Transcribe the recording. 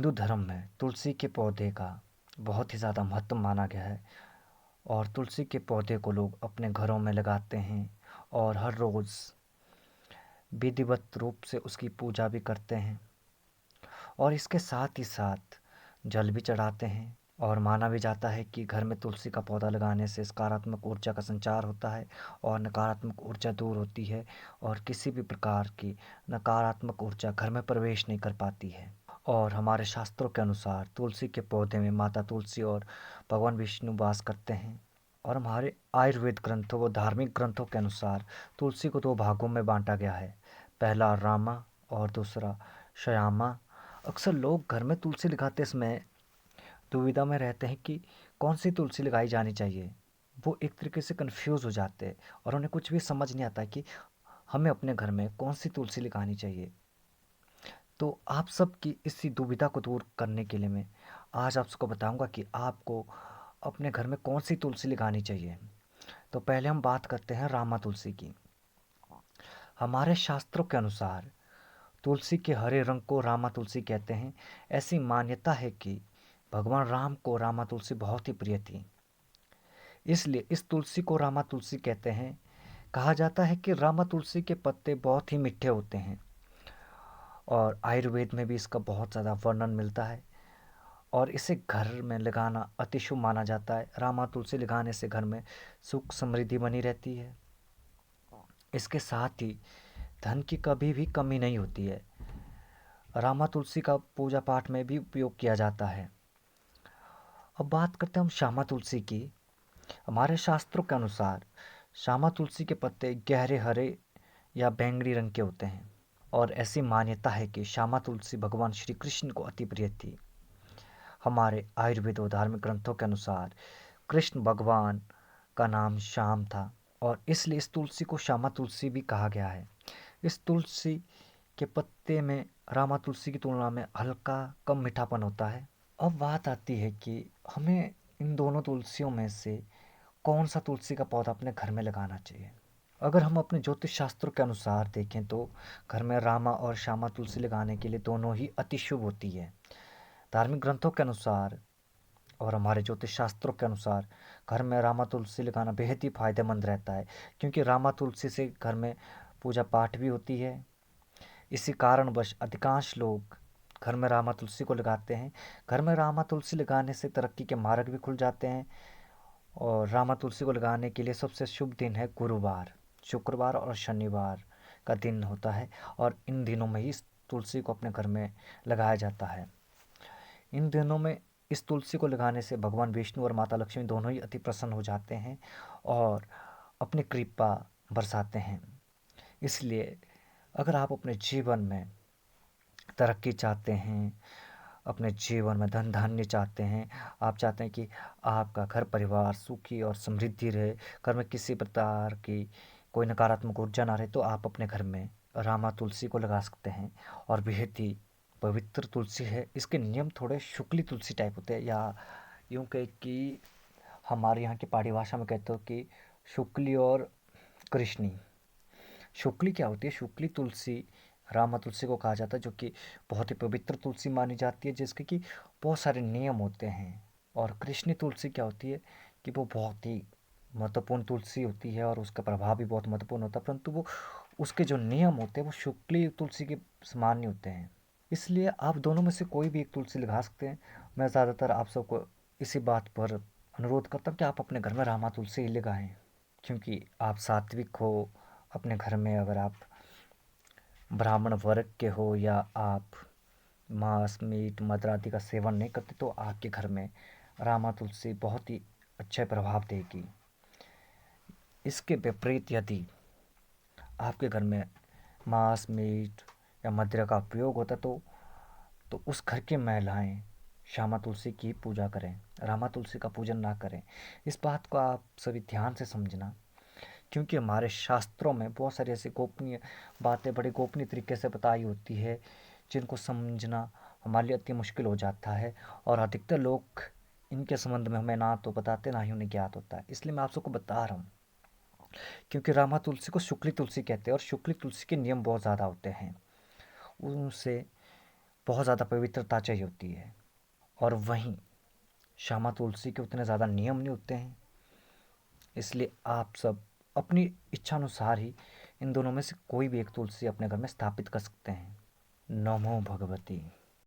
हिंदू धर्म में तुलसी के पौधे का बहुत ही ज़्यादा महत्व माना गया है और तुलसी के पौधे को लोग अपने घरों में लगाते हैं और हर रोज़ विधिवत रूप से उसकी पूजा भी करते हैं और इसके साथ ही साथ जल भी चढ़ाते हैं। और माना भी जाता है कि घर में तुलसी का पौधा लगाने से सकारात्मक ऊर्जा का संचार होता है और नकारात्मक ऊर्जा दूर होती है और किसी भी प्रकार की नकारात्मक ऊर्जा घर में प्रवेश नहीं कर पाती है। और हमारे शास्त्रों के अनुसार तुलसी के पौधे में माता तुलसी और भगवान विष्णु वास करते हैं। और हमारे आयुर्वेद ग्रंथों व धार्मिक ग्रंथों के अनुसार तुलसी को 2 भागों में बांटा गया है, पहला रामा और दूसरा श्यामा। अक्सर लोग घर में तुलसी लगाते समय दुविधा में रहते हैं कि कौन सी तुलसी लगाई जानी चाहिए। वो एक तरीके से कंफ्यूज हो जाते हैं और उन्हें कुछ भी समझ नहीं आता कि हमें अपने घर में कौन सी तुलसी लगानी चाहिए। तो आप सबकी इसी दुविधा को दूर करने के लिए मैं आज आपको बताऊंगा कि आपको अपने घर में कौन सी तुलसी लगानी चाहिए। तो पहले हम बात करते हैं रामा तुलसी की। हमारे शास्त्रों के अनुसार तुलसी के हरे रंग को रामा तुलसी कहते हैं। ऐसी मान्यता है कि भगवान राम को रामा तुलसी बहुत ही प्रिय थी, इसलिए इस तुलसी को रामा तुलसी कहते हैं। कहा जाता है कि रामा तुलसी के पत्ते बहुत ही मीठे होते हैं और आयुर्वेद में भी इसका बहुत ज़्यादा वर्णन मिलता है और इसे घर में लगाना अति शुभ माना जाता है। रामा तुलसी लगाने से घर में सुख समृद्धि बनी रहती है। इसके साथ ही धन की कभी भी कमी नहीं होती है। रामा तुलसी का पूजा पाठ में भी उपयोग किया जाता है। अब बात करते हैं हम श्यामा तुलसी की। हमारे शास्त्रों के अनुसार श्यामा तुलसी के पत्ते गहरे हरे या बैंगनी रंग के होते हैं और ऐसी मान्यता है कि श्यामा तुलसी भगवान श्री कृष्ण को अति प्रिय थी। हमारे आयुर्वेद और धार्मिक ग्रंथों के अनुसार कृष्ण भगवान का नाम श्याम था और इसलिए इस तुलसी को श्यामा तुलसी भी कहा गया है। इस तुलसी के पत्ते में रामा तुलसी की तुलना में हल्का कम मीठापन होता है। अब बात आती है कि हमें इन दोनों तुलसियों में से कौन सा तुलसी का पौधा अपने घर में लगाना चाहिए। अगर हम अपने ज्योतिष शास्त्रों के अनुसार देखें तो घर में रामा और श्यामा तुलसी लगाने के लिए दोनों ही अति शुभ होती है। धार्मिक ग्रंथों के अनुसार और हमारे ज्योतिष शास्त्रों के अनुसार घर में रामा तुलसी लगाना बेहद ही फायदेमंद रहता है, क्योंकि रामा तुलसी से घर में पूजा पाठ भी होती है। इसी कारणवश अधिकांश लोग घर में रामा तुलसी को लगाते हैं। घर में रामा तुलसी लगाने से तरक्की के मार्ग भी खुल जाते हैं। और रामा तुलसी को लगाने के लिए सबसे शुभ दिन है गुरुवार, शुक्रवार और शनिवार का दिन होता है और इन दिनों में ही इस तुलसी को अपने घर में लगाया जाता है। इन दिनों में इस तुलसी को लगाने से भगवान विष्णु और माता लक्ष्मी दोनों ही अति प्रसन्न हो जाते हैं और अपनी कृपा बरसाते हैं। इसलिए अगर आप अपने जीवन में तरक्की चाहते हैं, अपने जीवन में धन धान्य चाहते हैं, आप चाहते हैं कि आपका घर परिवार सुखी और समृद्धि रहे, घर में किसी प्रकार की कोई नकारात्मक ऊर्जा ना रहे, तो आप अपने घर में रामा तुलसी को लगा सकते हैं और बेहद ही पवित्र तुलसी है। इसके नियम थोड़े शुक्ली तुलसी टाइप होते हैं, या यूँ कहे कि हमारे यहाँ की पहाड़ी भाषा में कहते हो कि शुक्ली और कृष्णी। शुक्ली क्या होती है? शुक्ली तुलसी रामा तुलसी को कहा जाता है, जो कि बहुत ही पवित्र तुलसी मानी जाती है, जिसके कि बहुत सारे नियम होते हैं। और कृष्णी तुलसी क्या होती है कि वो बहुत ही महत्वपूर्ण तुलसी होती है और उसका प्रभाव भी बहुत महत्वपूर्ण होता है, परंतु वो उसके जो नियम होते हैं वो शुक्ली तुलसी के समान नहीं होते हैं। इसलिए आप दोनों में से कोई भी एक तुलसी लगा सकते हैं। मैं ज़्यादातर आप सबको इसी बात पर अनुरोध करता हूँ कि आप अपने घर में रामा तुलसी ही लगाएं, क्योंकि आप सात्विक हो। अपने घर में अगर आप ब्राह्मण वर्ग के हो या आप मांस मीट मदिरा आदि का सेवन नहीं करते, तो आपके घर में रामा तुलसी बहुत ही अच्छे प्रभाव देगी। इसके विपरीत यदि आपके घर में मांस मीट या मदिरा का उपयोग होता तो उस घर की महिलाएं श्यामा तुलसी की पूजा करें, रामा तुलसी का पूजन ना करें। इस बात को आप सभी ध्यान से समझना, क्योंकि हमारे शास्त्रों में बहुत सारी ऐसी गोपनीय बातें बड़े गोपनीय तरीके से बताई होती है, जिनको समझना हमारे लिए अति मुश्किल हो जाता है और अधिकतर लोग इनके संबंध में हमें ना तो बताते ना ही उन्हें ज्ञात होता है। इसलिए मैं आप सबको बता रहा हूँ, क्योंकि रामा तुलसी को शुक्ली तुलसी कहते हैं और शुक्ली तुलसी के नियम बहुत ज़्यादा होते हैं। उनसे बहुत ज़्यादा पवित्रता चाहिए होती है, और वहीं श्यामा तुलसी के उतने ज़्यादा नियम नहीं होते हैं। इसलिए आप सब अपनी इच्छानुसार ही इन दोनों में से कोई भी एक तुलसी अपने घर में स्थापित कर सकते हैं। नमो भगवती।